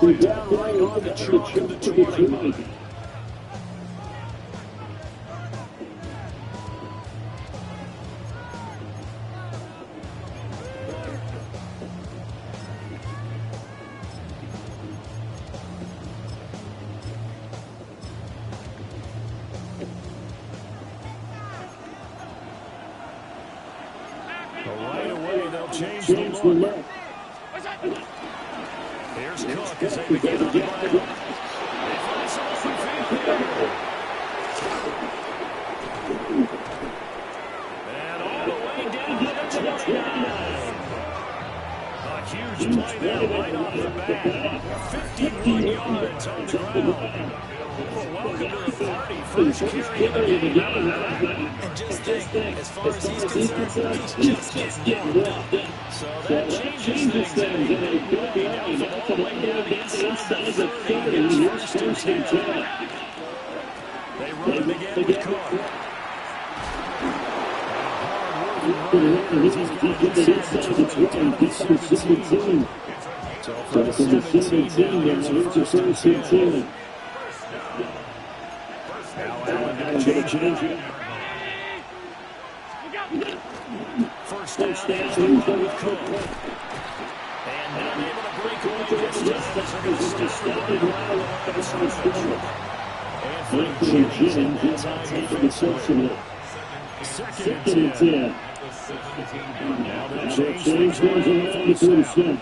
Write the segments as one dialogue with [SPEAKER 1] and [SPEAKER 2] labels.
[SPEAKER 1] Right down right on the chalk of the 20. Right away, they'll change the look. Here's Cook as they begin on the ground. They find some open field. And all the way down to the 29. A huge play there right off the bat. 51 yards on the ground. Well, welcome to the party. First carry of the game.
[SPEAKER 2] And just think, as far as he's concerned, he's just getting warmed up.
[SPEAKER 1] So that changes things in a good way. Now from all the way down the inside of the 30. Here's first and 10. They run it again with Cook. So from the 17, there's first and 10. Now Allen going to change it. First down with Cook. And not able to break away this time. They're going to stop it right along the scrimmage. And Frank Jim that's on defense. Second and 10. Now they'll change things around the 47. And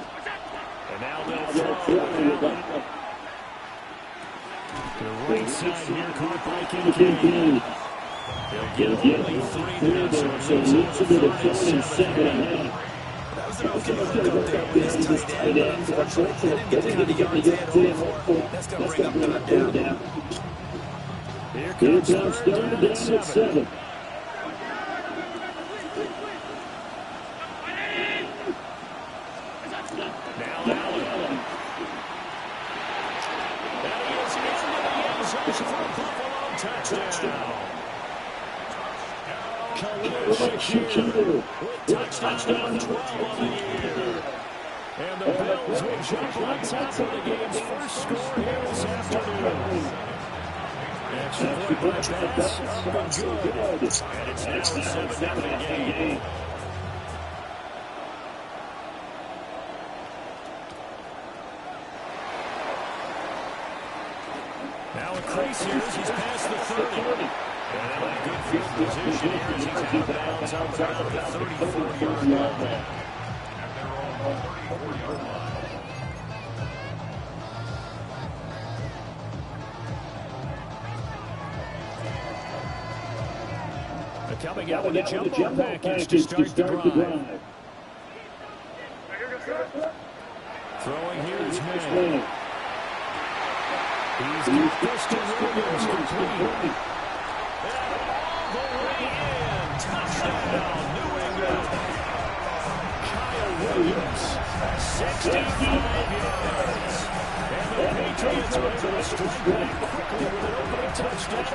[SPEAKER 1] now they'll throw. To the right side here, caught by Kincaid. They'll get only 3 now, so it's a bit of 3rd and 7 ahead.
[SPEAKER 2] That was an okay hookup there with his tight end. Unfortunately, they didn't get the kind of yards they had hoped for. That's going to bring up 3rd down.
[SPEAKER 1] Here comes 3rd and 7. Now Allen. And he is into the end zone for a Buffalo touchdown. Khalil Shakir with touchdown 12 on the year. And the Bills will jump on top of the game's first score here this afternoon. Extra point by Bass, up and good. And it's now a 7-0 game. Now a crease here as he's past the 30. And in a good field position here as he's out of bounds on about the 34-yard line. Coming out with a jumbo package to start the drive. Throwing here is May. He's got this to Williams complete. And all the way in. Touchdown, New England. Kyle Williams, 65 yards. And the Patriots are able to strike back quickly with an opening touchdown.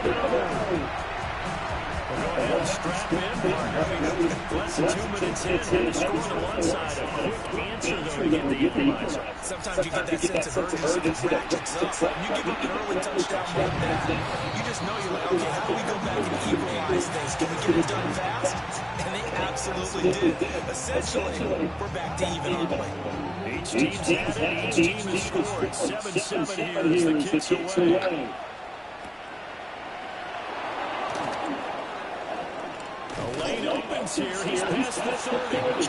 [SPEAKER 1] We'll go ahead and strap in. Less than 2 minutes in. Had to score to one side. A quick answer, though, to get the equalizer.
[SPEAKER 2] Sometimes you get that sense of urgency that ratchets up. When you give up an early touchdown like that, you just know you're like, okay, how do we go back and equalize this? Can we get it done fast? And they absolutely did. Essentially, we're back to even, aren't we?
[SPEAKER 1] Each team's had it. Each team has scored. 7-7 here as the kicks away. The lane opens here. He's past the 30.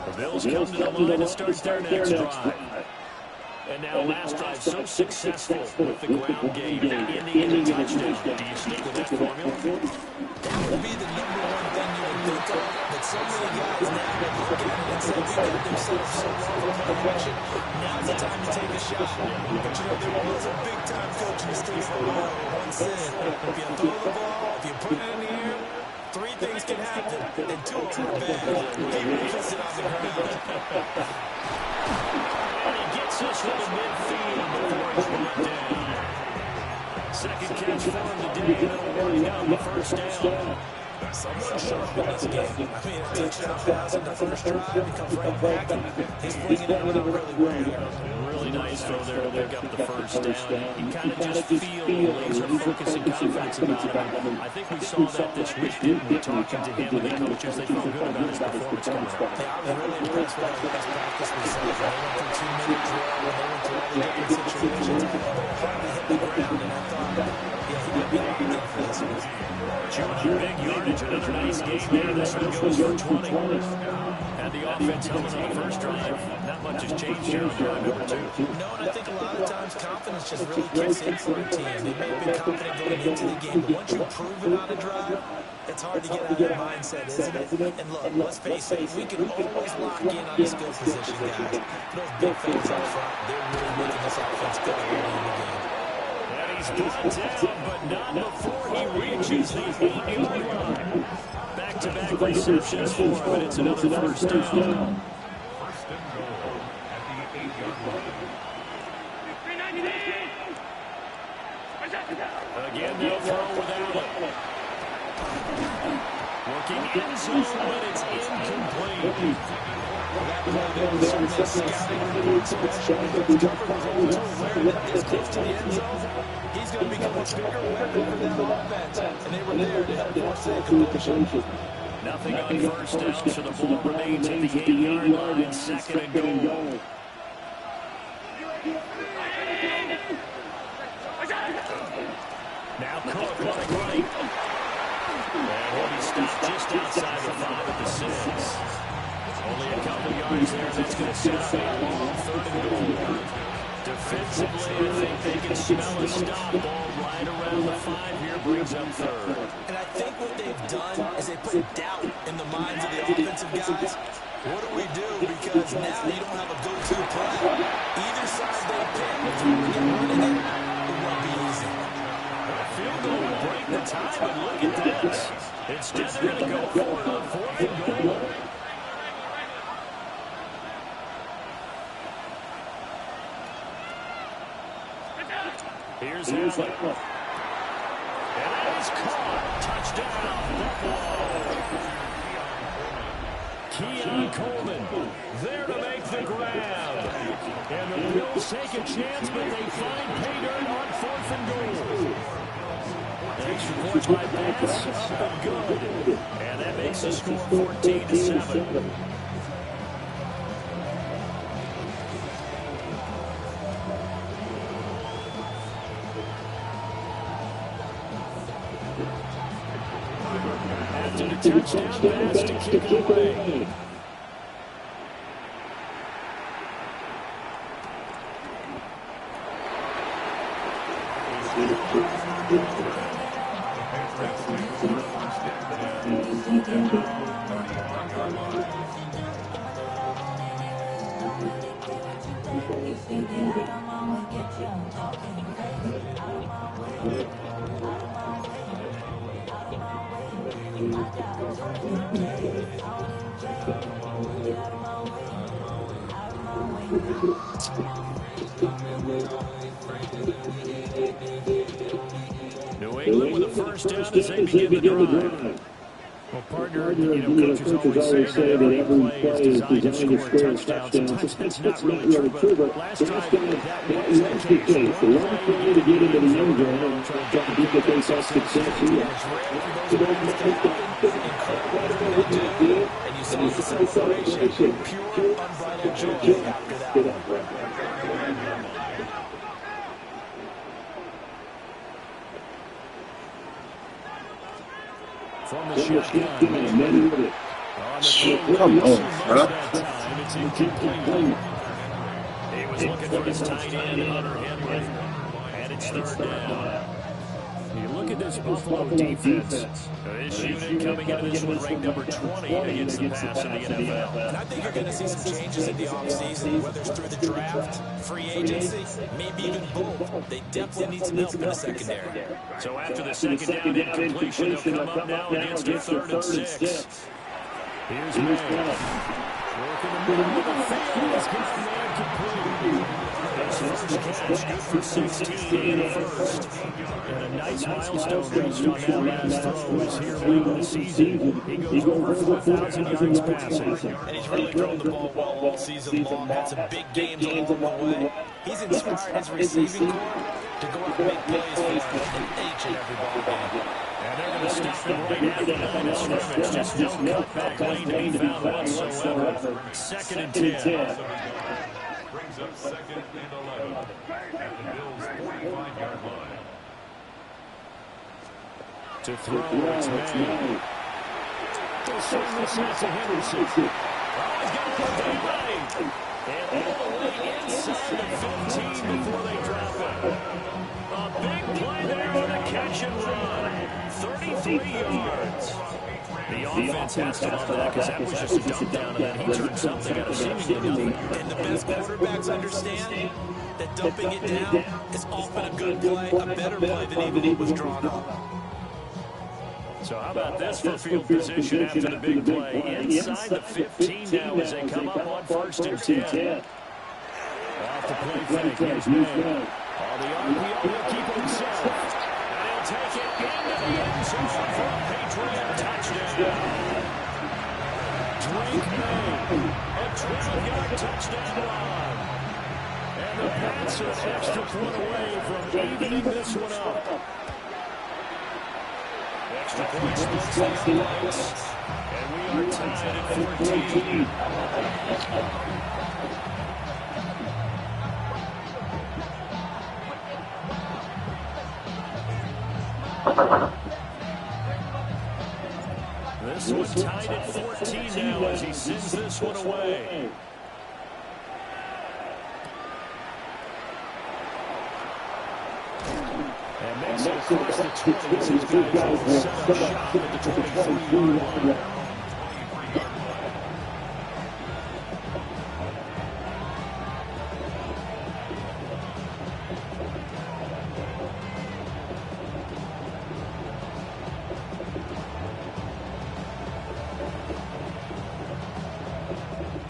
[SPEAKER 1] The Bills come to the line to start their next drive. And now last drive so successful with the ground game in the end touchdown. Do you stick with that formula?
[SPEAKER 2] That would be the number one thing you would think of, but so many guys now would look at it and say, we got themselves so long for play action. Now's the time to take a shot. But you know, there was a big-time coaching mistake on one Listen, if you throw the ball, if you put it in the air, 3 things can happen, and 2 of them are bad. People miss it on the ground.
[SPEAKER 1] And he gets this one to midfield before he's brought down. Second catch for him today, and that'll bring down the first down.
[SPEAKER 2] Someone sharp in this game. I mean, a touchdown pass in the first drive, he comes right back, and he's flinging it around really well.
[SPEAKER 1] Really nice throw there to pick up the first down. You kind of just feel laser focus and confidence about him. I think we saw that this week, didn't we? Talking to him and the coaches, they felt good about his performance coming up.
[SPEAKER 2] Yeah, I was really impressed with how his practice was. They went through 2-minute drill, and they went through all the different situations. They hardly hit the ground, and I thought, yeah, he might be locked in for this one.
[SPEAKER 1] Big yardage, another nice game there. This one goes for 20. Had the offense held on the first drive. Not much has changed here on drive number 2.
[SPEAKER 2] No, and I think a lot of times confidence just really kicks in for a team. They may have been confident going into the game, but once you prove it on a drive, it's hard to get out of that mindset, isn't it? And look, let's face it, we can always lock in on the skill position, guys. Those big fans up front, they're really making this offense go early in the game.
[SPEAKER 1] He's brought down, but not before he reaches the 8-yard line. Back-to-back receptions for him, and it's another first down.
[SPEAKER 3] First and goal at the 8-yard line.
[SPEAKER 1] Again, they'll throw without it. Working in zone, but it's incomplete.
[SPEAKER 2] That play there was certainly a scouting report, especially if the cover was all too aware that this close to the end zone, he's going to become a bigger weapon for that offense. And they were there to help force that completion.
[SPEAKER 1] Nothing on first down, so the ball remains at the 8-yard line, second and goal. Now Cook running right. And he'll be stopped just outside the 5 at the 6. Only a couple yards there. That's going to set up a long third and goal. Defensively, I think they can smell a stop. Ball right around the 5 here, brings up third.
[SPEAKER 2] And I think what they've done is they put doubt in the minds of the offensive guys. What do we do? Because now you don't have a go-to play. Either side they pick, if you were to get running it, it won't be easy.
[SPEAKER 1] A field goal would break the tie, but look at this. Instead, they're going to go for it on 4th and goal. Here's Allen. And that is caught. Touchdown, Buffalo. Keon Coleman there to make the grab. And the Bills take a chance, but they find pay dirt on 4th and goal. Extra point by Bass, up and good. And that makes the score 14-7. After the touchdown pass to kick it away. New England with a first down as they begin the drive. Well, partner, coaches always say that every play is designed to score a touchdown. Sometimes that's not really true, but last time that was the case. The one play to get into the end zone and try to beat the case of success here.
[SPEAKER 2] And you saw the celebration, pure unbridled joy after that.
[SPEAKER 1] From the shotgun,
[SPEAKER 4] come on, brother.
[SPEAKER 1] It's incomplete. He was looking for his tight end, Hunter Henry. And it's third down. You look at this Buffalo defense. This unit coming into this one ranked number 20 against the pass in the NFL.
[SPEAKER 2] And I think you're going to see some changes in the offseason, whether it's through the draft, free agency, maybe even both. They definitely need some help in the secondary.
[SPEAKER 1] So after the second down incompletion, they'll come up now against a 3rd and 6. Here's May. Working the middle of the field. He's got man complete. His first catch, good for 16 in the first. And a nice milestone reached on that last throw is here late in the season. He goes over 4,000 yards passing.
[SPEAKER 2] And he's really thrown the ball well all season long. Had some big games along the way. He's inspired his receiving corps to go out and make plays for him in each and every ball game.
[SPEAKER 1] And they're going to stop him right at the line of scrimmage. Just no cutback lane to be found whatsoever. 2nd and 10.
[SPEAKER 3] Brings up 2nd and 11 at the Bills' 45-yard line.
[SPEAKER 1] To throw, it's May. They'll swing this out to Henderson. Oh, he's got one day late. And all the way inside the 15 before they drop it. A big play there on the catch and run. 33 yards. The offense has to love that because that was just a dump down, and then he turned something out of seemingly nothing.
[SPEAKER 2] And the best quarterbacks understand that dumping it down is often a good play, a better play than even what was drawn up.
[SPEAKER 1] So how about this for field position after the big play? Inside the 15 now as they come up on 1st and 10. Off the play fake, here's May. All the RPO will keep it himself. And he'll take it into the end zone for a Patriot touchdown. Drake May, a 12-yard touchdown run. And the Pats are an extra point away from evening this one up. Extra point splits the Lions. And we are tied at 14. This one tied at 14 now as he sends this one away. And makes it across the 20 as these guys will set up shop at the 23-yard line.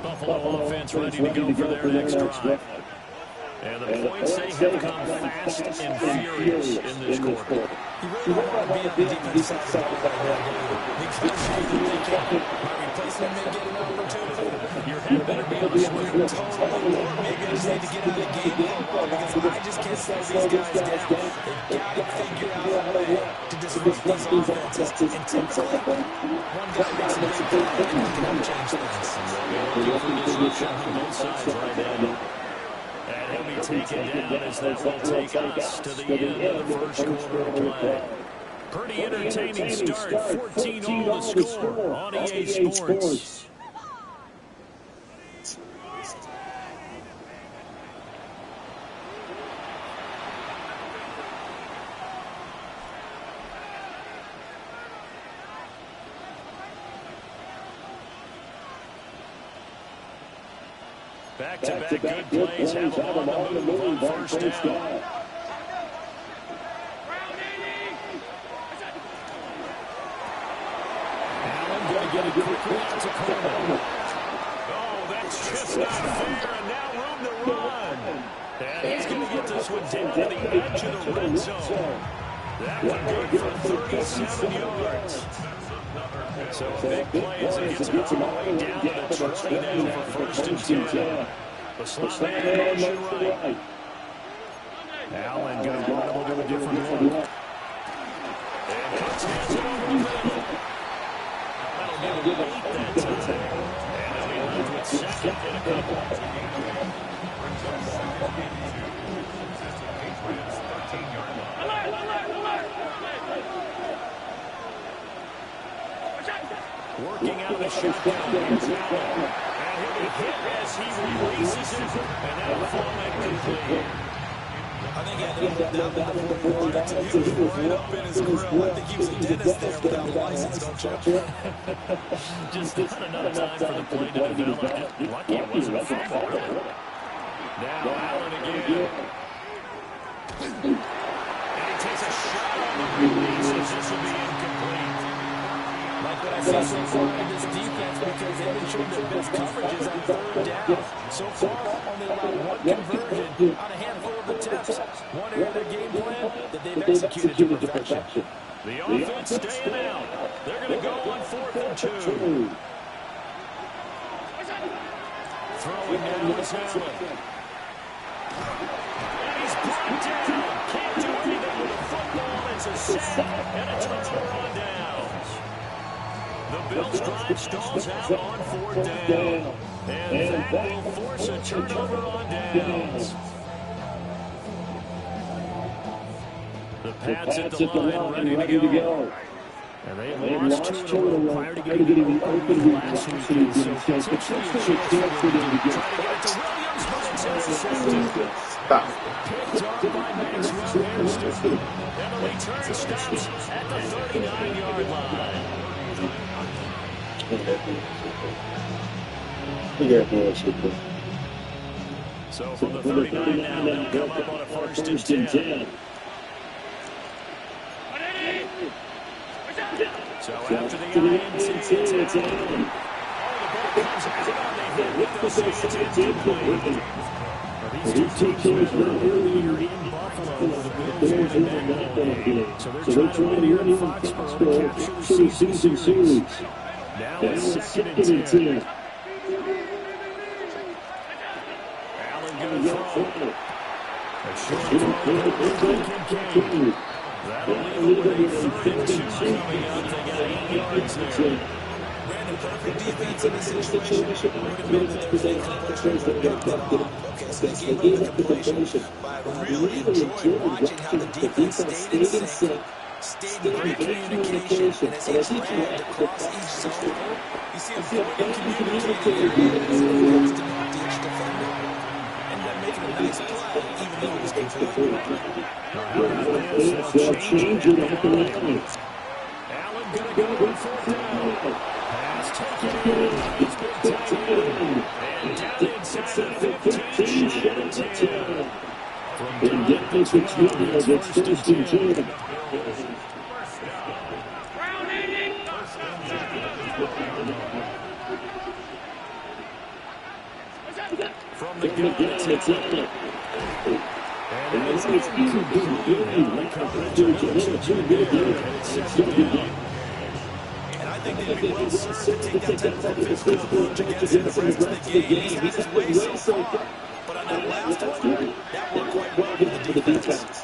[SPEAKER 1] Buffalo offense ready to go for their next drive. And the points, they have come fast and furious in this quarter.
[SPEAKER 2] You really don't want to be on the defense side of the ball right now, do you? Especially if they can. My replacement may get an opportunity.
[SPEAKER 1] Your head better be on the swivel.
[SPEAKER 2] Totally. Or maybe I just need to get out of the game for a while because I just can't slow these guys down. They've got to figure out a way to disrupt these offenses. And typically, one guy makes a big play and he can change things.
[SPEAKER 1] Looking for disruption on both sides right now. And he'll be taken down as that will take us to the end of the first quarter of play. Pretty entertaining start. 14-all the score on EA Sports. Back-to-back good plays have them on the move on 1st down. Allen going to get it quickly out to Coleman. Oh, that's just not fair, and now room to run. And he's going to get this one down to the edge of the red zone. That one good for 37 yards. So big play as it gets all the way down to the 20 now for 1st and 10. The slot man motion right. Allen going to run him to a different look. And Cooks hands it over the middle. That'll give him 8 that time. And they'll be left with 2nd and a couple. Working out the shotgun. Here's Allen. And he'll be hit as he releases it. And that'll fall incomplete.
[SPEAKER 2] I think that one before he brought it to me was right up in his grill. I think he was a dentist there without a license, don't you?
[SPEAKER 1] Just not enough time for the play to develop. Lucky it wasn't a fumble, really. Now Allen again. And he takes a shot on the release, and this will be incomplete.
[SPEAKER 2] Like what I see so far in this defense, because they've been showing their best coverages on third down. So far, only allowed one conversion on a handful of attempts. One area of their game plan that they've executed to perfection.
[SPEAKER 1] The offense staying out. They're going to go on 4th and 2. Throwing now is Allen. And he's brought down. Can't do anything with the football. It's a sack and a turnover on downs. The Bills drive stalls out on 4th down. And that will force a turnover on downs. The Pats at the line, ready to go. And they lost two in a row prior to getting open last weekend. So potentially a chance for them to try to get it to Williams, but it's intercepted. Picked up by Maxwell Hairston. And the return stops at the 39-yard line. So from the 39 now, they'll come up on a 1st and 10. So after the INT, it's Allen. Oh, the ball comes out. They hit with those hands incomplete. These two teams were earlier in Buffalo. The Bills were in that game. So they're trying to run in Foxborough and capture the season series. Now it's 2nd and 10. Allen going to throw. A short throw. Kincaid. That'll leave them with a 3rd and 2 coming up. They got 8 yards there.
[SPEAKER 2] Brandon, perfect defense in this situation. Would have been that they concentrated and got that off. Okay, so they gave up the completion. But I really enjoyed watching how the defense stayed in sync, stayed in great communication, and as they ran across each zone, you see a very communicated areas as opposed to knock each defender. And then making a nice play, even though it was controlled.
[SPEAKER 1] They'll change it at the line. Allen going to go on 4th down. Pass taken in. He's been taken. And down inside the 15, short and 10. From down at the 12, it's 1st and 10. From the gun, it's Allen. And it's incomplete. Coverage of
[SPEAKER 2] and I think they'd be well served to take that type of physical approach against him the rest of the game. He's had his way so far. But on that last one, that worked quite well for the defense.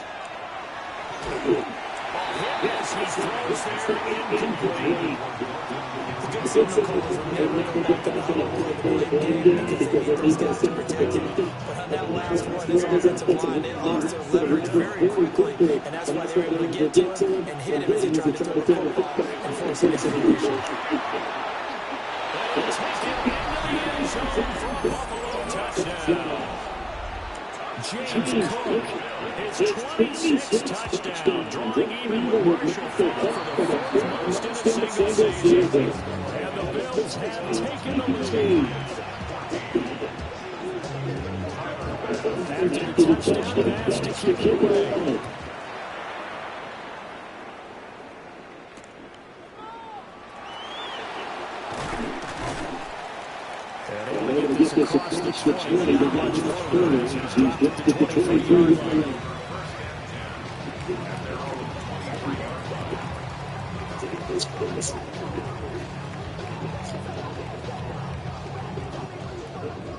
[SPEAKER 1] Yes, he throws there incomplete.
[SPEAKER 2] Good signal call from him. Going back to the whole late game because these guys to protect him. But on that last one, this offensive line, they lost their leverage very quickly. And that's why they were able to get to him and hit him as he tried to throw the football and force him into the issue.
[SPEAKER 1] James Cook, his 26th touchdown, drawing even with Marshall Faulk for the 4th most in a single season. And the Bills have taken the lead. After the touchdown pass to Kincaid. And able to get this across the 20 to watch the Spurs as he's get to the 23-yard line.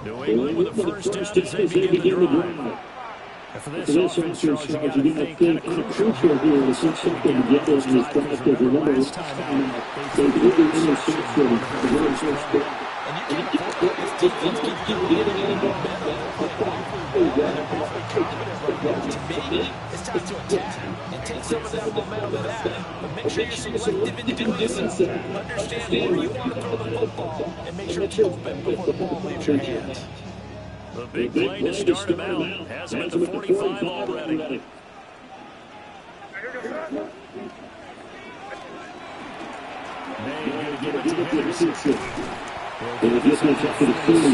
[SPEAKER 1] New England with the first down as they begin the drive. And for this offense, Charles, you got to think kind of crucial here to see something to get those in this drive. Because remember, last time out, they did the interception. The very first drive.
[SPEAKER 2] And you can't afford this defense keep getting any momentum. To me, it's time to attack and take some of that momentum back. But make sure you're selective in doing so. Understand where you want to throw the football and make sure it's open before the ball leaves your hands.
[SPEAKER 1] The big play to start him out. Has him at the 45 already. May going to give it to Henderson. He'll get this after the ball on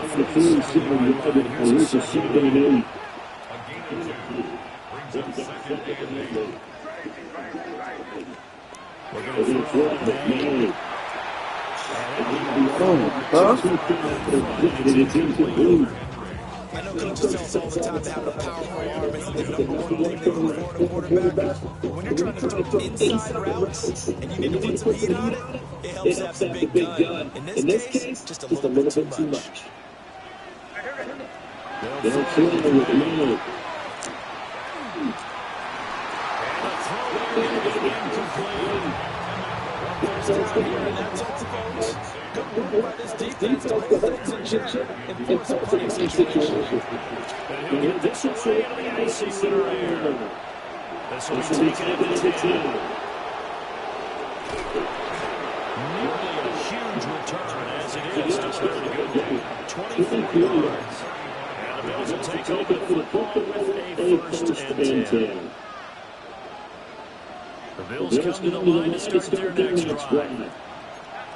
[SPEAKER 1] the 47-yard line. Here's a second and 8.
[SPEAKER 3] A gain of 2. Brings up second and 8.
[SPEAKER 1] We're going to throw it May.
[SPEAKER 2] I know coaches tell us all the time to have a powerful arm is the number one thing they look for in a quarterback. But when you're trying to throw inside routes and you need to put some heat on it, it helps to have the big gun. In this case, just a little bit too much.
[SPEAKER 1] They'll throw it with May. And a throw incomplete.
[SPEAKER 2] First time here, and that's all, folks. Good work by this defense to hold things in check and force a punting situation.
[SPEAKER 1] And he'll get this away into the icing center here. This will be taken at the 10. Nearly a huge return as it is to start the good game. 24 yards. And the Bills will take over the football with a first and 10. The Bills come to the line to start their next drive.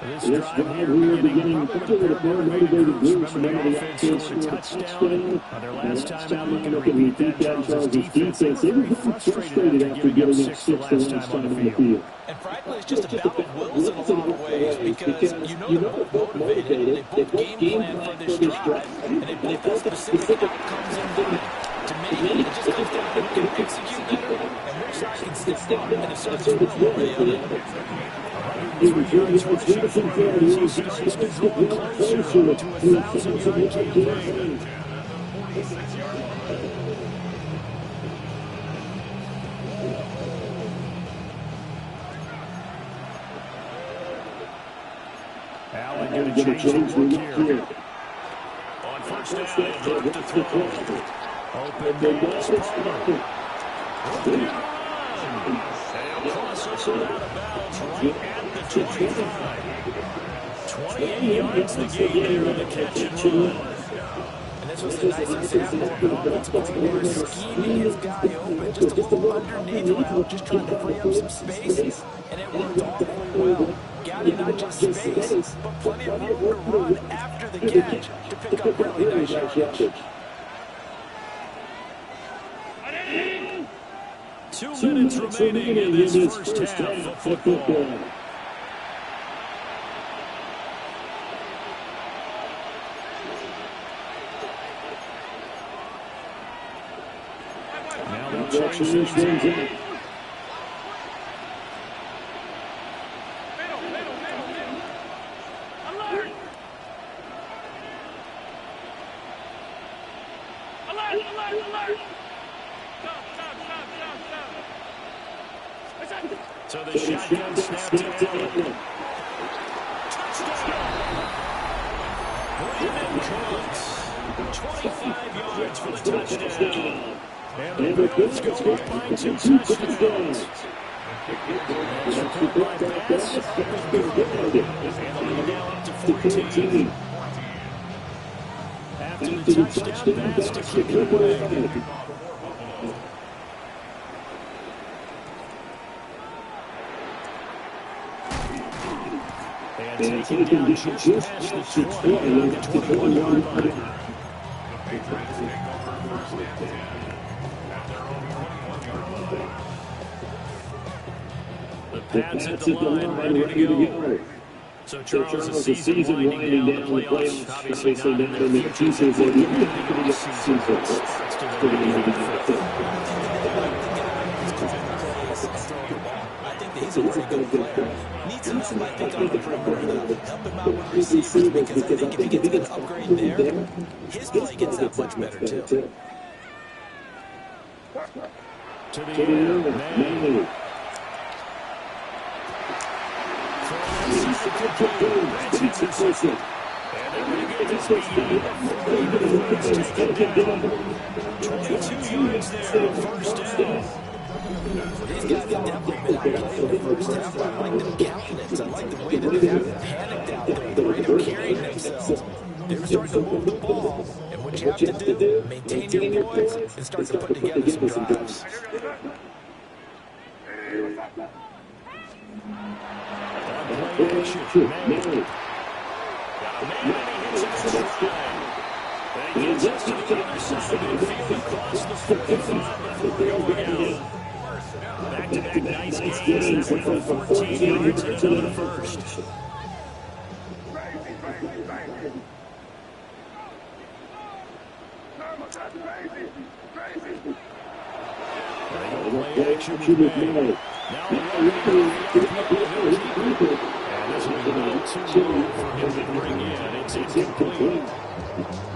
[SPEAKER 1] This drive here beginning quickly with a pair of motivated groups. Remember, the offense scored a touchdown their last time out. Looking to repeat that. Charles' defense, they were frustrated after giving up 6 the last time on the field.
[SPEAKER 2] And frankly, it's just a battle of wills in a lot of ways because you know they're both motivated. They both game plan for this drive, and they both specific outcomes in mind. To me, it just comes down to who can execute better and which side can step up and assert its role over the other.
[SPEAKER 1] 103 yards for Jefferson as he starts to draw closer to a 1,000-yard campaign.
[SPEAKER 3] 46-yard line.
[SPEAKER 1] Allen going to change the look here. On first down, he'll look to throw. Open middle, Palmer. Looking to run. They'll cross over out of bounds right at the 25. 28 yards the gain there on the catch and run.
[SPEAKER 2] And this was the nice example of an offensive coordinator scheming his guy open just a little underneath route, just trying to free up some space, and it worked awfully well. Gathering not just space, but plenty of room to run after the catch to pick up really nice yardage.
[SPEAKER 1] 2 minutes remaining in this first half of football. Now they'll change things up. So the shotgun snap to Allen. Touchdown! Brandon Cooks. 25 yards for the touchdown. And the Bills go up by 2 touchdowns. As recorded by Bass, and the lead now up to 14. After the touchdown, Bass to kick it away. And taking down just past the 20 on the 21-yard line.
[SPEAKER 3] The Patriots take over first and 10 at their own 21-yard line.
[SPEAKER 1] The Pats at the line, ready to go. So, Charles, the season winding down, the playoffs obviously not in the future. What do you think of this season? What's still going to be
[SPEAKER 2] I think that he's a very good player. Needs some help, I think, on the perimeter to help him out with receivers, because I think if he gets an upgrade there, his play gets that much better, too.
[SPEAKER 1] To the air, May. That's intercepted. And they're going to get this speed. 22 yards there, first down.
[SPEAKER 2] These guys have definitely been outplayed in the first half. I like their confidence. I like the way that they haven't panicked out there, the way they're carrying themselves. to move the ball. And what you have to do, maintain your poise and start to put together some drives.
[SPEAKER 1] He gets us to the other side of the field across the 45 before going out. Back-to-back nice gains, 3 for 14 yards and another first. Play action with May. Now and this will be a little too low for him to bring in. It's incomplete.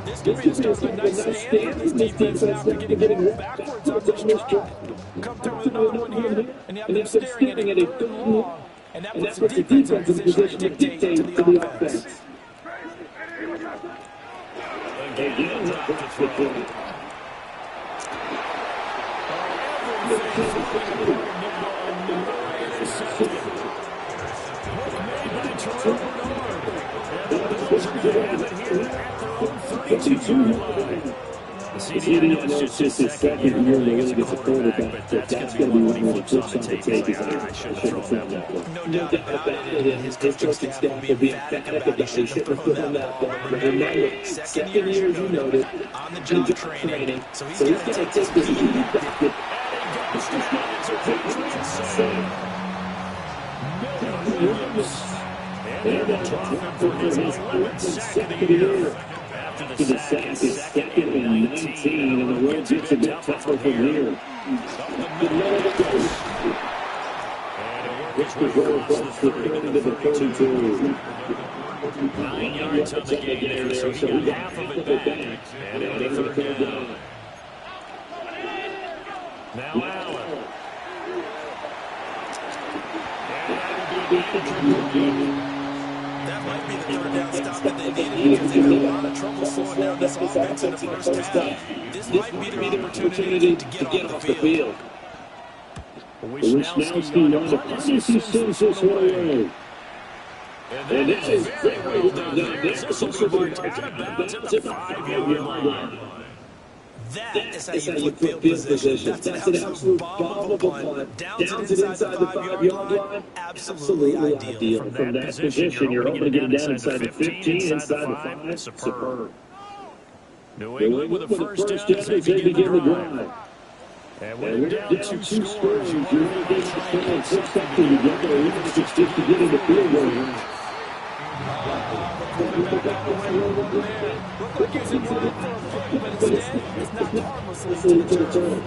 [SPEAKER 2] This defense does a nice stand for this defense after getting backwards on this drive. Come through with another one here, and you have them staring at it third and long. And that puts the defense in a position to dictate to the offense.
[SPEAKER 1] Again, not to throw. The CDN knows just his second year as a quarterback, but that's going to be one he flips on the tape. I should have thrown that one.
[SPEAKER 2] No doubt about it. His coaching staff will be emphatic about it. He should have thrown that ball. Remember, second year, as you noted, on-the-job training. So he's going to take this position.
[SPEAKER 1] And they'll drop him for his 11th sack of the year. After the sack, it's second and 19, and the road gets a bit tougher from here. Up the middle of the coast. And it works across the 30 to the 32. 9 yards on the game there, so he got half of it back. And it'll be third down. Now Allen.
[SPEAKER 2] That might be the third down stop that they needed because they had a lot of trouble slowing down this offense in the first half. This might be their opportunity to get off the field.
[SPEAKER 1] Wisnowski on the punt. He sends this one away. And this is very well done. This will be marked out of bounds at the 5-yard line.
[SPEAKER 2] That is how you put field position. That's an absolute bomb of a punt. Downs it inside the 5-yard line. Absolutely ideal.
[SPEAKER 1] From that position, you're hoping to get it down inside the 15, inside the 5. Superb. New England with the first down as they begin the drive. And we're down 2 scores. You're ready to try and put something together, even if it's just to get in the field goal.
[SPEAKER 2] Looked like he's in line for a play, but instead, it's not harmlessly to the turn.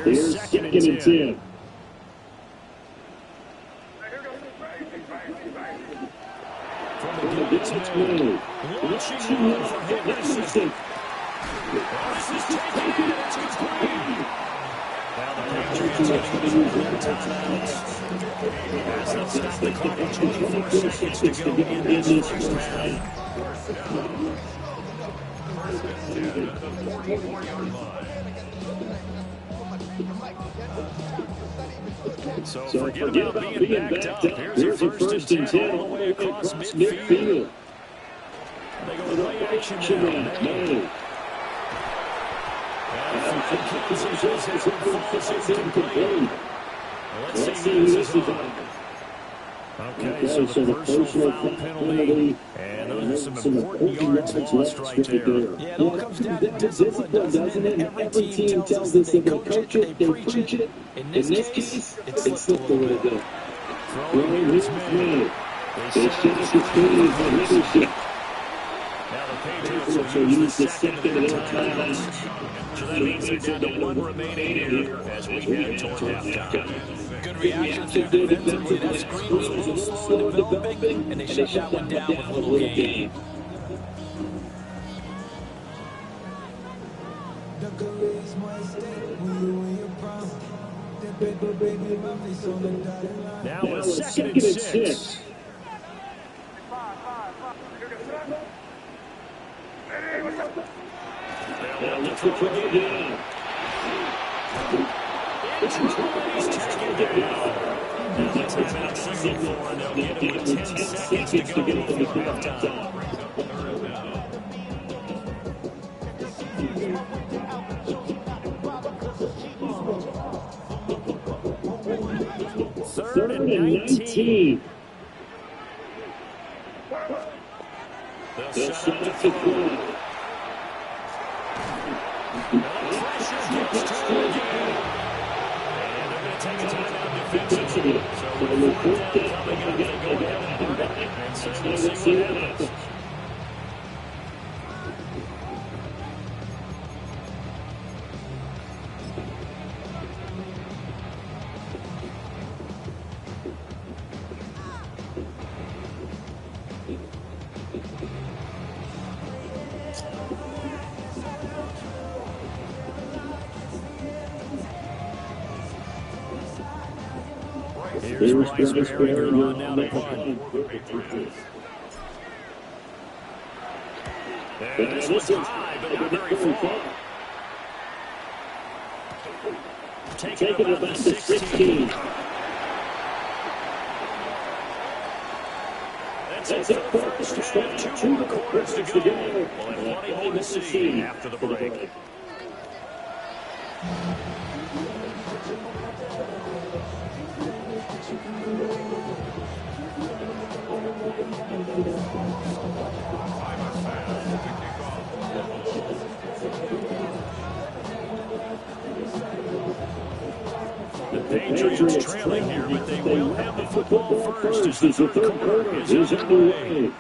[SPEAKER 1] Here's second and 10. From the Gibson move. Launching one for Henderson. This is taken, and it's complete. Now the Patriots are going to use their timeouts. As they'll stop the clock with 24 seconds to go in this first half. So forget about being backed up. Here's a first and 10 all the way across midfield. They go play action now. Let's see who this is on. Okay, so the personal foul penalty, and those are some important yards lost right there.
[SPEAKER 2] Yeah, it all comes down to discipline, doesn't it? Every team tells us they coach it, they preach it. In this case, it slipped a little bit.
[SPEAKER 1] Throwing his man. They set up the speed for leadership. Now the Patriots will use the second of their timeouts. So that means they're down to 1 remaining here as we head toward halftime.
[SPEAKER 2] Good reaction there defensively. That screen was a little slow in developing, and they shut that one down with a little game.
[SPEAKER 1] Now a second and 6. Now let's go again. It's Ruiz taken down. timeout signal for, and they'll get it with 10 seconds to go before halftime. Third and 19. They'll set up to throw. Pressure gets to him again. And they're going to take a timeout defensively. So with 4th down coming up, they go ahead and run it. And so we'll see what happens. Here's Bryce Perringer on now to punt. And this one's high, but not very far. Taking it about the 16. That's it for the first half. 2 more quarters to go. We'll have plenty more to see after the break. The Patriots trailing here, but they will have the football first as the third quarter is underway.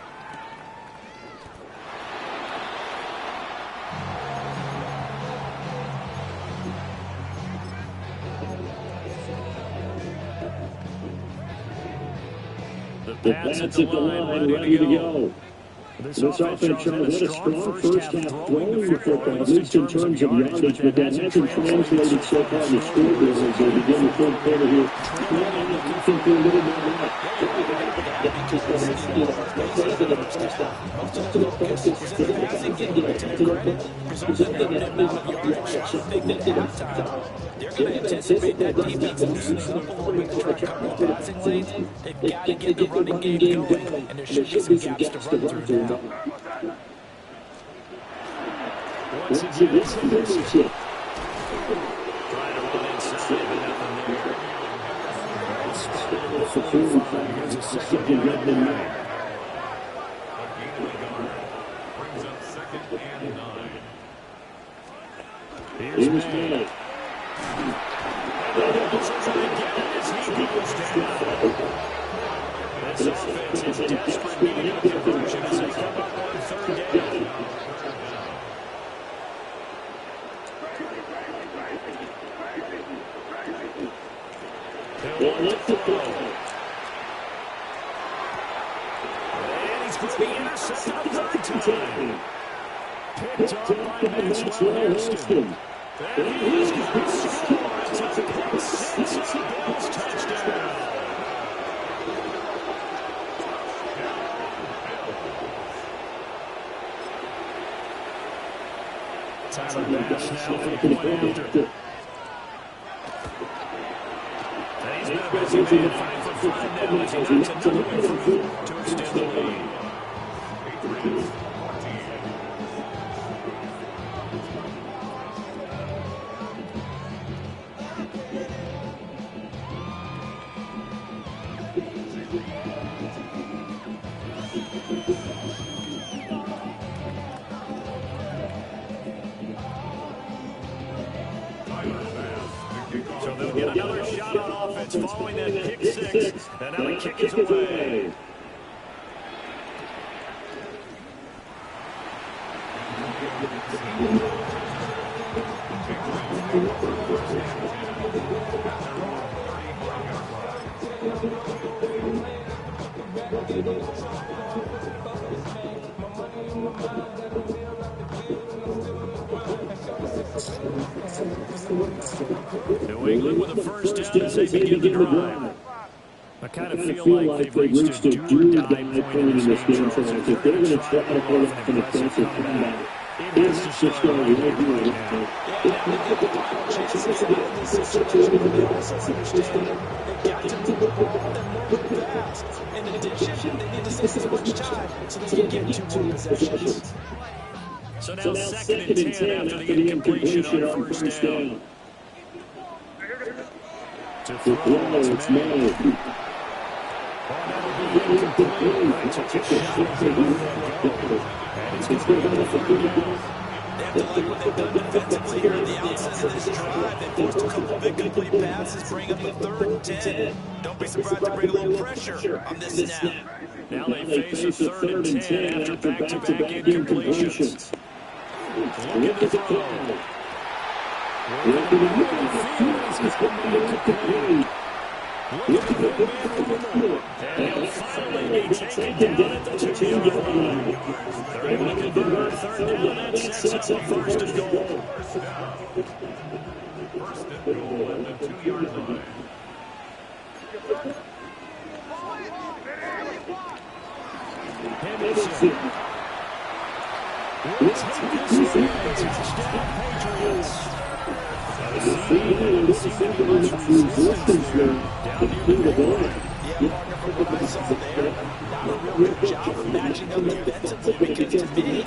[SPEAKER 1] The Pats at the line, ready to go. This offense shows a strong first half throwing the football, at least in terms of yardage, but that hasn't translated so far in the scoreboard as they begin the third quarter here. I think they're a little bit more.
[SPEAKER 2] They're going to anticipate that defense loosening up a little bit to try to cover the passing lanes. They've got to get the running game going, and there should be some gaps to run through now.
[SPEAKER 1] Once again, it's a leadership. Trying to run inside, but nothing there. It's spotted in the 45. Here's a second and 9.
[SPEAKER 3] Brings up 2nd and 9.
[SPEAKER 1] Here's May. As he goes down. This offense is desperate needing a conversion as they come up on 3rd down. They'll want to throw. And he's going to be intercepted a 3rd time. Picked up by Maxwell Hairston. And he's going to score. It's a pick 6 on the Bills touchdown. Tyler Bass now for the point after. He's been a busy man, 5 for 5 now as he knocks another one through to extend the lead.
[SPEAKER 3] Patriots 14.
[SPEAKER 1] So they'll get another shot on offense following that pick 6. And now the kick is away. New England with a first down as they begin the drive. I kind of feel like they've reached a do-or-die point in this game tonight. If they're going to try to pull off an offensive comeback, it's just going to be right now.
[SPEAKER 2] They've got got to move the ball, then move it fast. In addition, they need to save as much time so they can get 2 more possessions.
[SPEAKER 1] So now 2nd and 10 after the incompletion on first down. To throw, it's made.
[SPEAKER 2] They have to like what they've done defensively here at the outset of this drive. They forced a couple of incomplete passes, bring up a 3rd and 10. Don't be surprised to bring a little pressure on this snap.
[SPEAKER 1] Now they face a 3rd and 10 after back-to-back incompletions. Look at the throw. Look at the ball. And he'll finally be taken down at the 2-yard line. They're able to convert 3rd down. That sets up 1st and goal.
[SPEAKER 3] 1st and goal at the 2-yard line.
[SPEAKER 1] Henderson. Will take this one. Touchdown, Patriots. Resistance there. Down near the goal.
[SPEAKER 2] Yeah, Parker, from what I saw there, not a real good job of matching up defensively because to me, it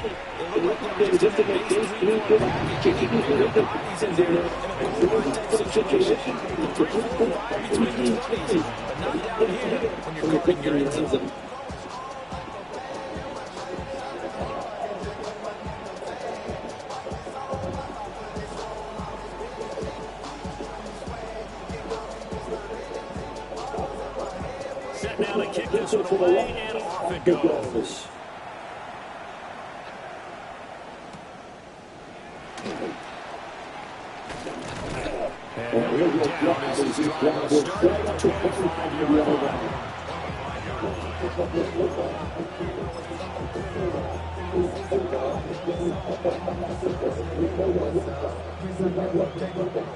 [SPEAKER 2] looked like they were just in a base 3-4 package. You can put the bodies in there in a goal line type situation. 3, 4, 5 between the 20s, but not down here when you're cooking your end zone.
[SPEAKER 1] Now to kick this one away, and off it goes. And he'll go down as his drive will start at the 25-yard line.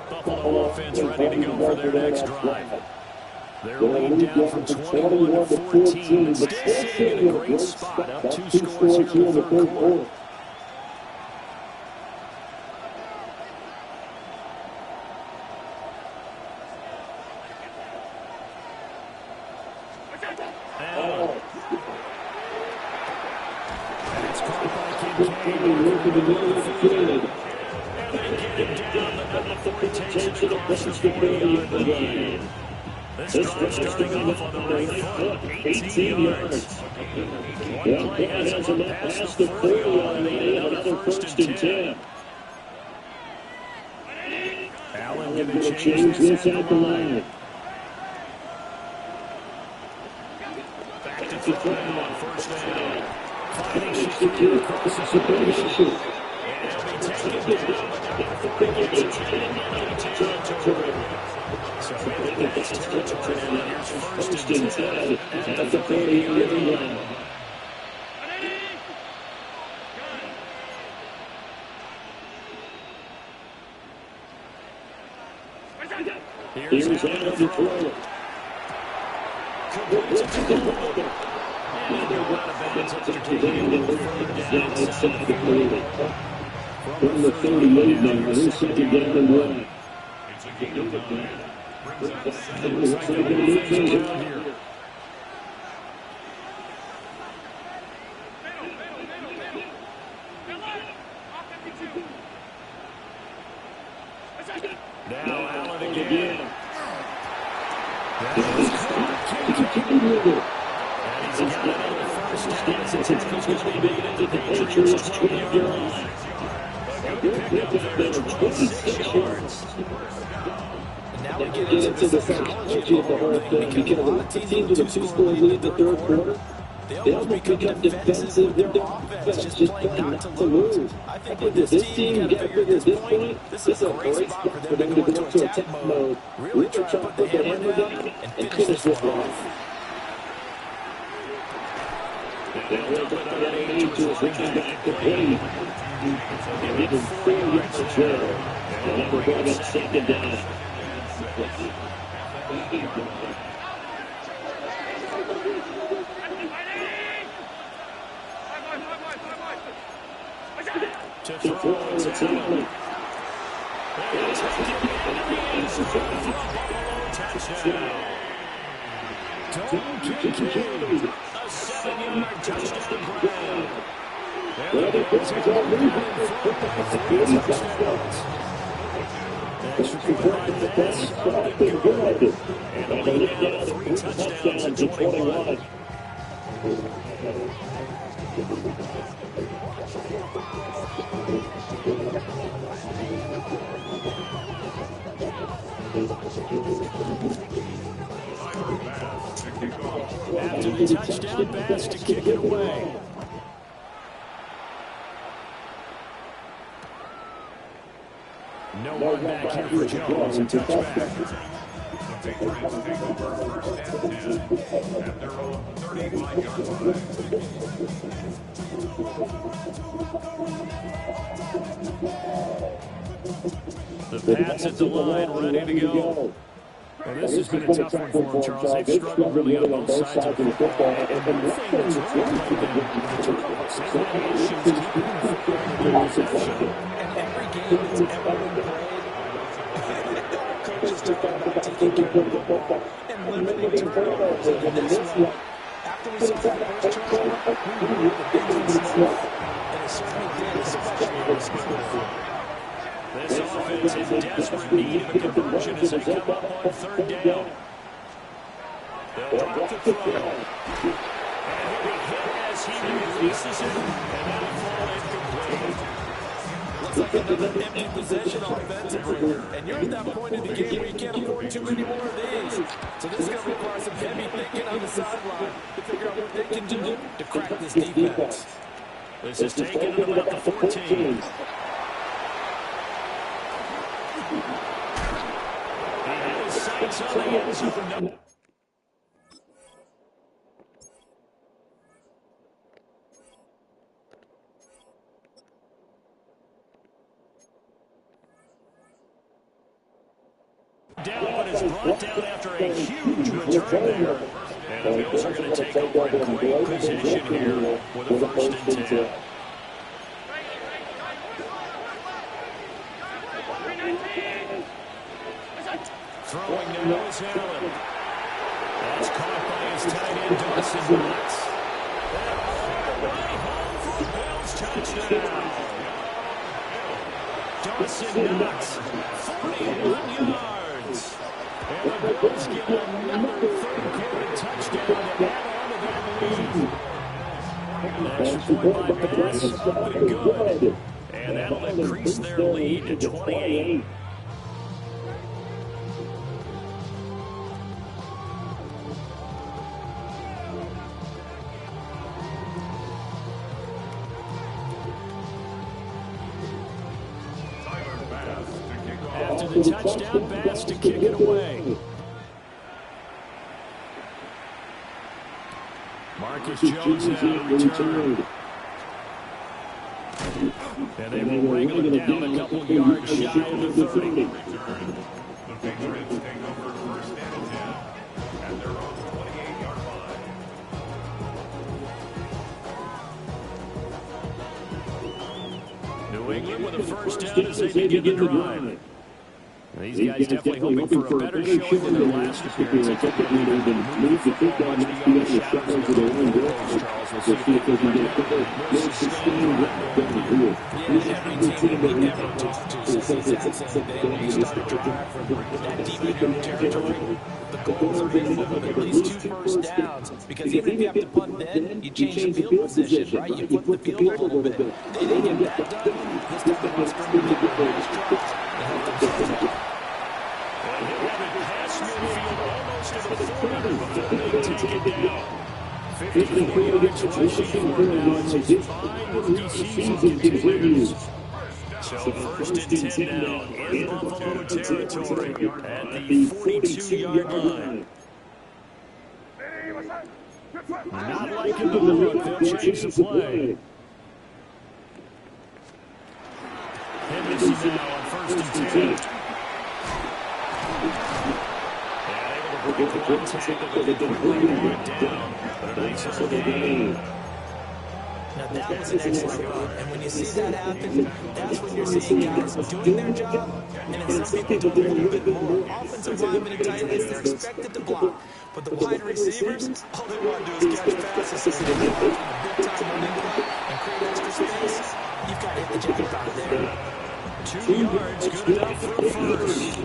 [SPEAKER 1] Buffalo offense ready to go for their next drive. They're leading down from 21 to 14, but still sitting in a great spot, up 2 scores here in the 3rd quarter. That's caught by Kincaid working the middle of the field. And they get it down, but not before he takes it across the 40-yard line. This drive starting off on the right foot, 18 yards. One play has him up past the 40-yard line, another 1st and 10. Allen going to change this at the line. Back to throw on 1st down. Finding Shakir across the separation. And he'll be taken down, but not before he gets it into territory. So in the next territory now, here's 1st and 10 at the 40-yard line. Here's Allen to throw. Completes it to Cole. And they're out of bounds after taking it 3rd down inside the 30. From the 38 now, here's 2nd down and 1.
[SPEAKER 3] It's a gain of 9. Brings up 2nd
[SPEAKER 1] Looks like they're going to move things around here. Now Allen again. And he's got another 1st down. As the tackle's going to be made at the Patriots' 20-yard line. A good pickup there of 26 yards.
[SPEAKER 2] Now we get into the psychology of the whole thing because a lot of teams with a 2-score lead in the 3rd quarter, they almost become defensive. Their offense just playing not to lose. I think with this team, get to this point, this is a great spot for them to go into attack mode. Really try to put the hammer down and finish this one off.
[SPEAKER 1] They'll put that 8 to his running back to play. Give him 4 yards there. And now we're going up 2nd down. To throw, it's Allen. Touchdown. Dalton Kincaid. A 7-yard touchdown grab. And the Bills have moved in front with 3 touchdowns. Extra point by Bass, up and good. And a lead now 3 touchdowns to 21. After the touchdown, Bass to kick it away. No one back here for Jones, a touchback.
[SPEAKER 3] The Patriots take over first and 10 at their own 35-yard line.
[SPEAKER 1] The Pats at the line, ready to go. Well, this has been a tough one for them, Charles. They've struggled really on both sides of the football. And one thing that's really played them, the turnovers. They've had issues keeping the football in possession.
[SPEAKER 2] And every game that's ever been played, coaches talk about taking care of the football and limiting turnovers. And this one, after we saw the first turnover, we knew the big one slow. And it certainly did, especially in this game.
[SPEAKER 1] This offense in desperate need of a conversion as they come up on 3rd down. They'll drop the throw. And he'll be hit as he releases it, and that'll fall incomplete.
[SPEAKER 2] Looks like another empty possession offensively. And you're at that point in the game where you can't afford too many more of these. So this is going to require some heavy thinking on the sideline to figure out what they can do to crack this defense.
[SPEAKER 1] This is taken at about the 14. Sights on the end zone. Down, but is brought down after a huge return there. And the Bills are going to take over a great position here with a 1st and 10. Throwing now is Allen. That's caught by his tight end, Dawson Knox. And all the way home for a Bills touchdown. Dawson Knox, 41 yards. And the Bills get another 3rd-quarter touchdown to add on to that lead. Extra point by Bass, up and good. And that'll increase their lead to 28. After the touchdown, Bass to kick it away. Marcus Jones now in return. And they will wrangle it down a couple of yards shy of the 30.
[SPEAKER 3] The Patriots take over first and 10 at their own 28-yard line.
[SPEAKER 1] New England with a 1st down as they begin the drive. These guys definitely hoping for a better showing than their last appearance. I think they need to move the football much beyond the shadows of their own goals, Charles. We'll see if they can get more sustained down the field.
[SPEAKER 2] Yeah, every team that we ever talked to says the exact same thing. When you start a drive from that deep in your territory, the goals are being moved at least 2 first downs. Because even if you have to punt then, you change the field position, right? You flip the field a little bit. They didn't get that done. This time they must bring the first drive to help them start.
[SPEAKER 1] And he'll have it past midfield almost to the 40 before they take it down. 54 yards rushing for him now as his 5-rookie season continues. So 1st and 10 now in Buffalo territory at the 42-yard line. Not liking the look. They'll change the play. Henderson now on 1st and 10. Break the one tackle, but they quickly bring it down. But a nice little gain.
[SPEAKER 2] Now that was an excellent run, and when you see that happen, that's when you're seeing guys doing their job, and then some people doing a little bit more. Offensive linemen and tight ends, they're expected to block, but the wide receivers, all they want to do is catch passes. So when you're blocking a big-time running play and create extra space, you've got to hit the jackpot there.
[SPEAKER 1] 2 yards, good enough for a first.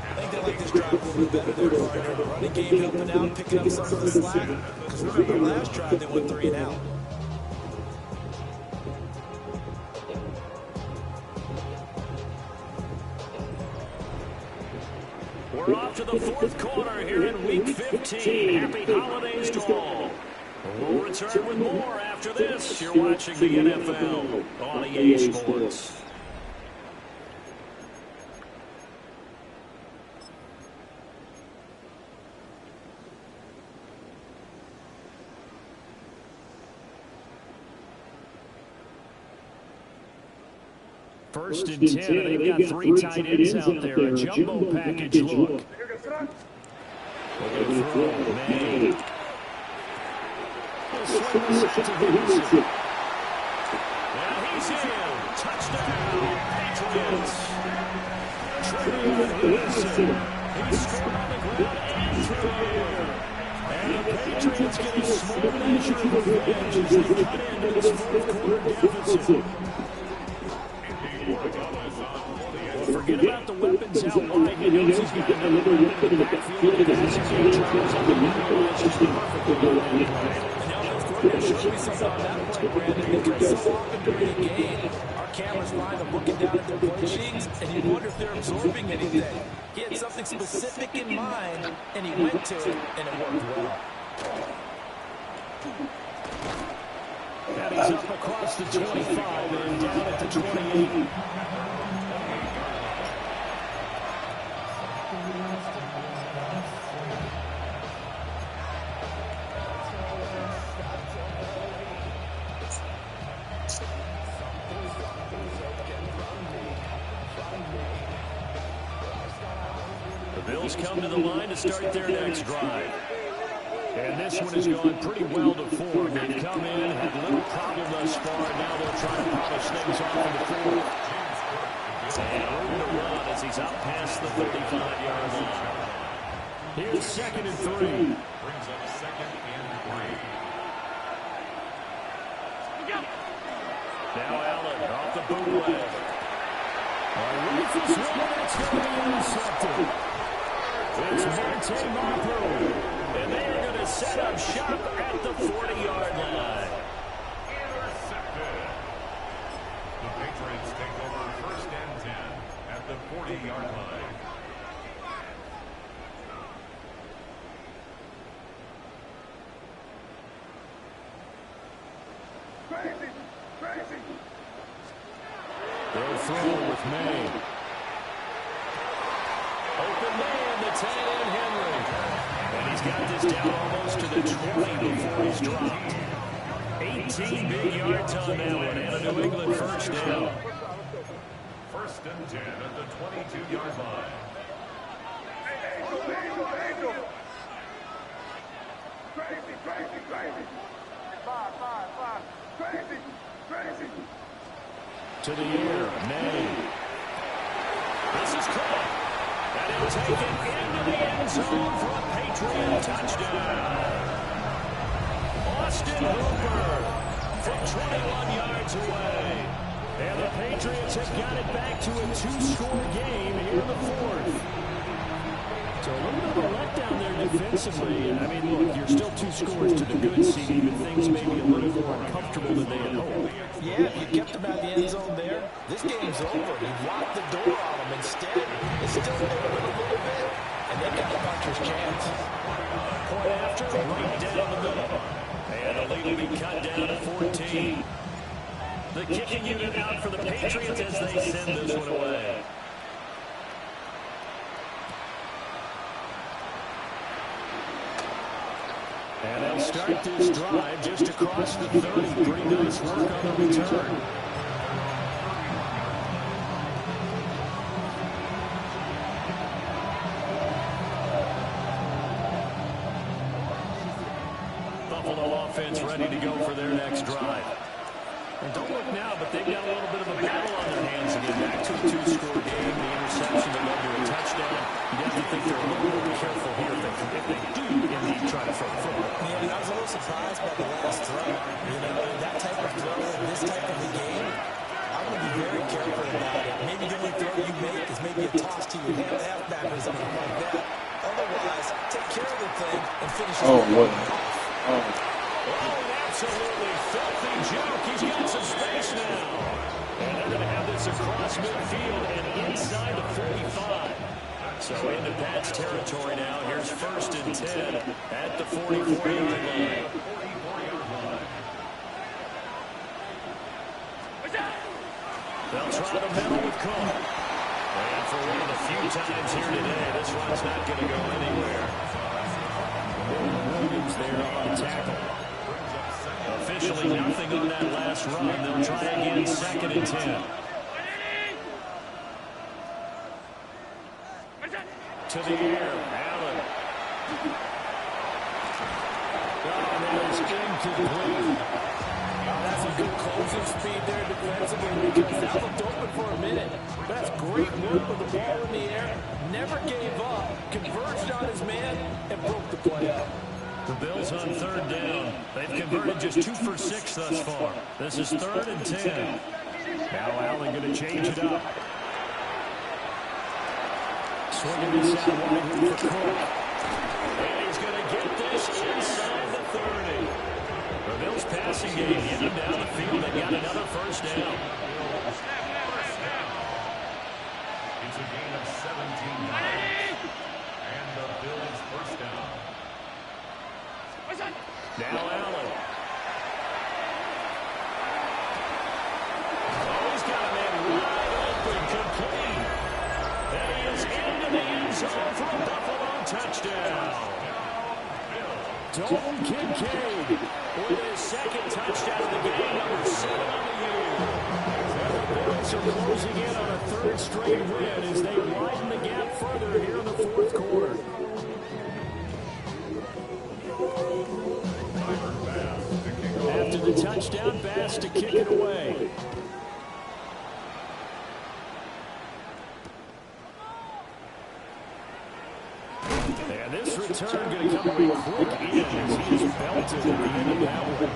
[SPEAKER 2] I think they like this drive a little bit better there, partner. The running game helping out, picking up some of the slack, because remember last drive they went 3 and out.
[SPEAKER 1] We're off to the 4th quarter here in Week 15. Happy holidays to all. We'll return with more after this. You're watching the NFL on EA Sports. First and 10, and they've got 3 tight ends out there. A jumbo package look. Looking to throw. May. He'll swing this out to Wilson. And he's in. Touchdown, Patriots. Trevion Wilson. He scored on the ground and through the air. And the Patriots get a small measure of revenge as they cut into this 4th quarter deficit. Forget about the weapons out wide. He knows he's got another weapon in the backfield. And Ezekiel Charles on the middle. It's just perfectly on that play.
[SPEAKER 2] And now the coordinator showed me something on that play, Brandon, because so often during a game, our cameras find them looking down at their play sheets, and you wonder if they're absorbing anything. He had something specific in mind, and he went to it, and it worked well.
[SPEAKER 1] And he's up across the 25 and down at the 28. The Bills come to the line to start their next drive. And this one has gone pretty well to form. They've come in, had little problem thus far, and now they'll try to polish things off in the 4th. And room to run as he's out past the 35-yard line. Here's 2nd and 3.
[SPEAKER 3] Brings up 2nd and 3.
[SPEAKER 1] Now Allen off the bootleg. Rufus one, it's going to be intercepted. It's Monte Mapu. And they are going to set up shop at the 40-yard line.
[SPEAKER 3] Intercepted. The Patriots take over 1st and 10 at the 40-yard line.
[SPEAKER 1] They'll throw with May. Open man, the tight end Henry. And he's got this down almost to the 20 before he's dropped. 18 big yards on that one, and a New England first down.
[SPEAKER 3] 1st and 10 at the 22-yard line.
[SPEAKER 1] To the air, May. This is caught. And he'll take it into the end zone for a Patriot touchdown. Austin Hooper from 21 yards away. And the Patriots have got it back to a 2-score game here in the 4th. So a little bit of a letdown there defensively. I mean, look, you're still 2 scores to the good, CD, but things may be a little more uncomfortable than they had hoped.
[SPEAKER 2] Yeah, you kept him out of the end zone there. This game's over. You've locked the door on him. Instead, it's still open a little bit, and they got a puncher's chance.
[SPEAKER 1] Point after, right down the middle. And the lead will be cut down to 14. The kicking unit out for the Patriots as they send this one away. And they'll start this drive just across the 30. Pretty nice work on the return. Buffalo off offense ready to go for their next drive. And don't look now, but they've got a little bit of a battle on their hands again. Back to a two-score game, the interception that led to a touchdown. You have to think they're a little more careful here if they do indeed try to throw the football.
[SPEAKER 2] Yeah, I was a little surprised by the last throw. You know, that type of throw in this type of a game, I'm going to be very careful about it. Maybe the only throw you make is maybe a toss to your halfback or something like that. Otherwise, take care of the thing and finish it off.
[SPEAKER 1] Oh, an absolutely filthy joke. He's got some space now. And they're going to have this across midfield and inside the 45. So into Pat's territory now. Here's 1st and 10 at the 44-yard line. They'll try to middle with Cook. And for one of the few times here today, this run's not going to go anywhere. Williams there on the tackle. Officially nothing on that last run. They'll try again 2nd and 10. To the air, Allen. Oh, that is incomplete.
[SPEAKER 4] That's some good closing speed there defensively because that looked open for a minute. That's great work with the ball in the air. Never gave up, converged on his man, and broke the play up.
[SPEAKER 1] The Bills on 3rd down. They've converted just 2 for 6 thus far. This is 3rd and 10. Now Allen going to change it up. Swinging this out wide for Cook. And he's going to get this inside the 30. The Bills passing game, get him down the field and got another 1st down.
[SPEAKER 3] It's a gain of 17 yards. And the Bills 1st down.
[SPEAKER 1] Now Allen. Oh, he's got a man wide open, complete. And he is into the end zone for a Buffalo touchdown. Dalton Kincaid with his 2nd touchdown of the game, number 7 on the year. And the Bills are closing in on a 3rd straight win as they widen the gap further here in the 4th quarter. After the touchdown, Bass to kick it away. And this return going to come away quick in as he is belted at the end of that one.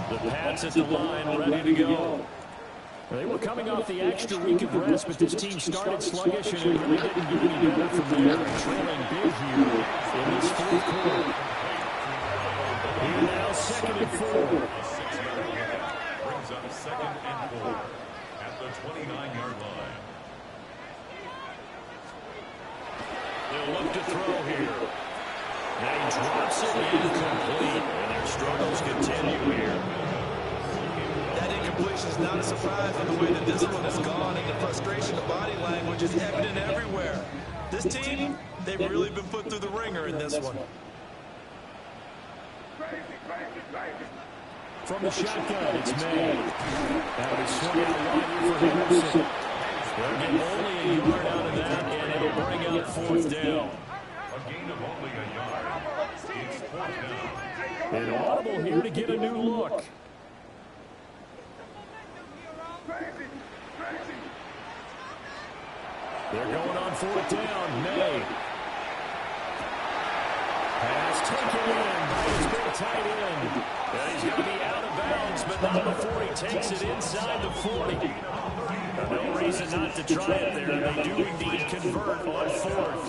[SPEAKER 1] The Pats at the line, ready to go. They were coming off the extra week of rest, but this team started sluggish and it really didn't get any better from there. Trailing big here in this 4th quarter. Here now 2nd and 4.
[SPEAKER 3] Brings up 2nd and 4 at the 29-yard line.
[SPEAKER 1] They'll look to throw here. Now he drops it incomplete, and their struggles continue here.
[SPEAKER 2] That incompletion is not a surprise in the way that this one has gone, and the frustration of body language is evident everywhere. This team, they've really been put through the ringer in this one.
[SPEAKER 1] From the shotgun, it's May. That'll be swung out wide for Henderson. They'll get only a yard out of that, and it'll bring up 4th down.
[SPEAKER 3] A gain of only a yard. It's 4th down.
[SPEAKER 1] An audible here to get a new look. They're going on 4th down. May. Pass taken in by his big tight end. And he's going to be out of bounds, but not before he takes it inside the 40. No reason not to try it there. They do indeed convert on 4th.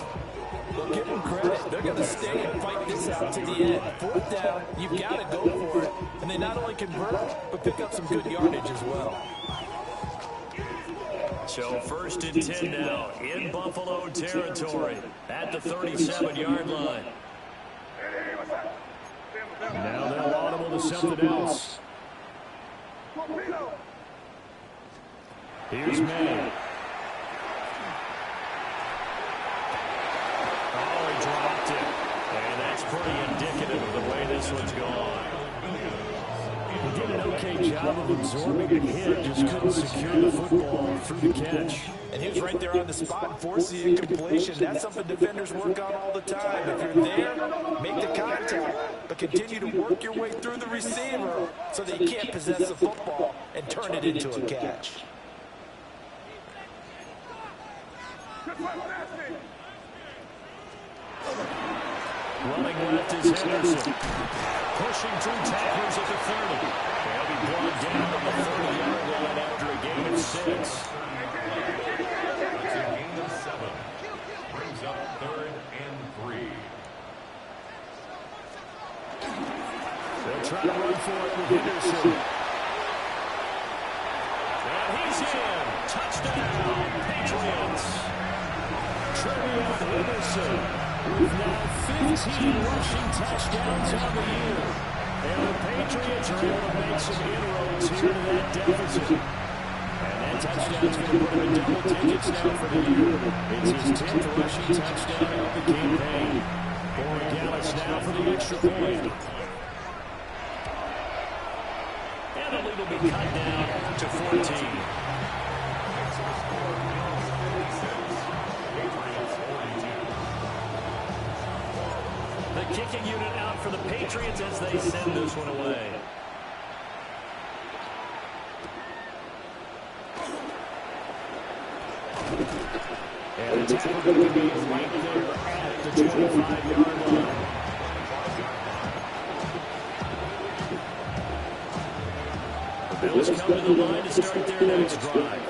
[SPEAKER 4] Well, give them credit. They're going to stay and fight this out to the end. 4th down, you've got to go for it. And they not only convert, but pick up some good yardage as well.
[SPEAKER 1] So 1st and 10 now in Buffalo territory at the 37-yard line. Now they'll audible to something else. Here's May. Oh, he dropped it. And that's pretty indicative of the way this one's gone.
[SPEAKER 4] He did an okay job of absorbing the hit, just couldn't secure the football through the catch.
[SPEAKER 2] And he was right there on the spot and forced the incompletion. That's something defenders work on all the time. If you're there, make the contact, but continue to work your way through the receiver so that you can't possess the football and turn it into a catch.
[SPEAKER 4] Running left is Henderson. Pushing through tacklers at the 30. They'll be brought down on the 30-yard line after a gain of 6.
[SPEAKER 3] It's a gain of 7. Brings up 3rd and 3.
[SPEAKER 4] They'll try to run for it with Henderson. And he's in. Touchdown, Patriots. Trevion Henderson with now 15 rushing touchdowns on the year. And the Patriots are able to make some inroads here to that deficit. And that touchdown's going to put him in double digits now for the year. It's his 10th rushing touchdown of the campaign. Corey Gallis now for the extra point. And the lead will be cut down to 14. The kicking unit out for the Patriots as they send this one away. And the tackle going to be right there at the 25-yard line. The Bills come to the line to start their next drive.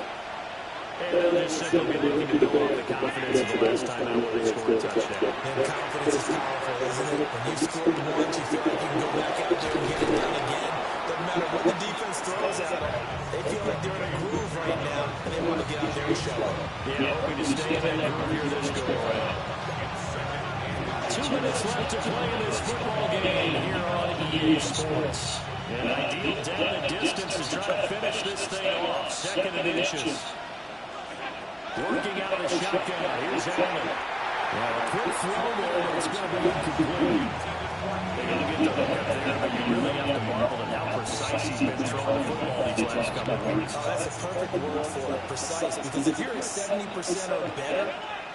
[SPEAKER 4] And they're simply looking to build off the confidence of the last time out where they scored a touchdown.
[SPEAKER 2] And confidence is powerful, isn't it? When you've scored once, you feel like you can go back out there and get it done again. Doesn't matter what the defense throws at them. They feel like they're in a groove right now, and they want to get out there and show it.
[SPEAKER 4] Yeah, hoping to stay in that groove here this go-around. 2 minutes left to play in this football game here on EA Sports. An ideal down the distance to try to finish this thing off. 2nd and inches. Working out of the shotgun. Here's Allen. Well, a quick throw there, but it's going to be incomplete. They're going to get the hook up there, but you really have to marvel at how precise he's been throwing the football these last couple of weeks.
[SPEAKER 2] Oh, that's a perfect word for it, precise. Because if you're at 70% or better,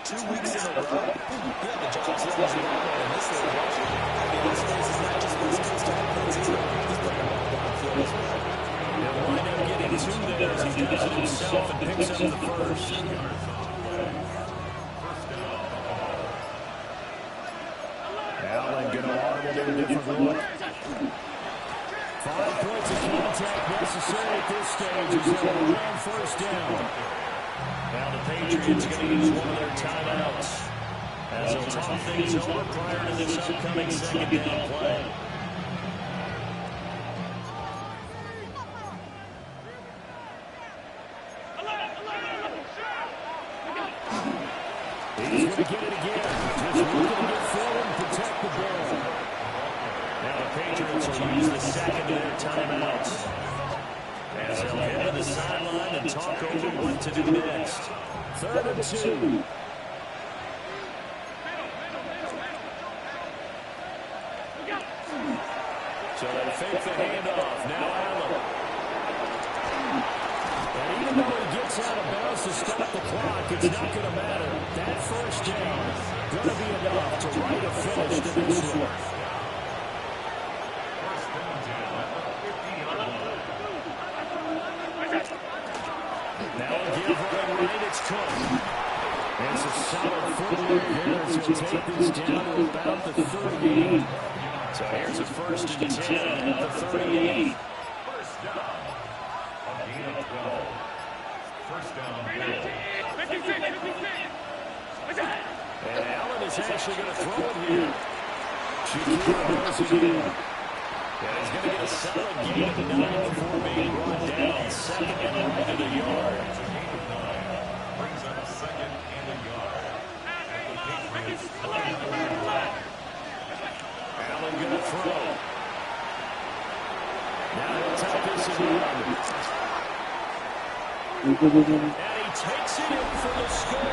[SPEAKER 2] 2 weeks in a row, you have a job as long as you want in this league. I mean, this race is not just West Coast offense either. He's playing the ball downfield as well.
[SPEAKER 4] He'll wind up getting 2 there as he does it himself and picks up the first. Allen going to audible to a different look. 5 points of contact necessary at this stage as they'll run first down. Now the Patriots going to use one of their timeouts as they'll talk things over prior to this upcoming 2nd down play. He's going to get it again. Just looking to get forward and protect the ball. Now the Patriots will use the 2nd of their timeouts as they'll head to the sideline and talk over what to do next. 3rd and 2. So they fake the handoff. Now Allen. And even though he gets out of bounds to stop the clock, it's not going to matter. That first down going to be enough to write a finish to this one. Now again, right, it's Cook. And it's a solid footwork there as he'll take this down to about the 38. So here's a 1st and 10 at the 38.
[SPEAKER 3] First down. A gain of 12. First down, Bill.
[SPEAKER 4] And Allen is actually going to throw it here. Shakira goes again. And he's going to get a solid gain of 9 before being brought down. 2nd and right of the yard.
[SPEAKER 3] Brings up 2nd and a yard. At the Patriots' 39 line.
[SPEAKER 4] Allen going to throw. Now he'll tuck this again. And he takes it in for the score.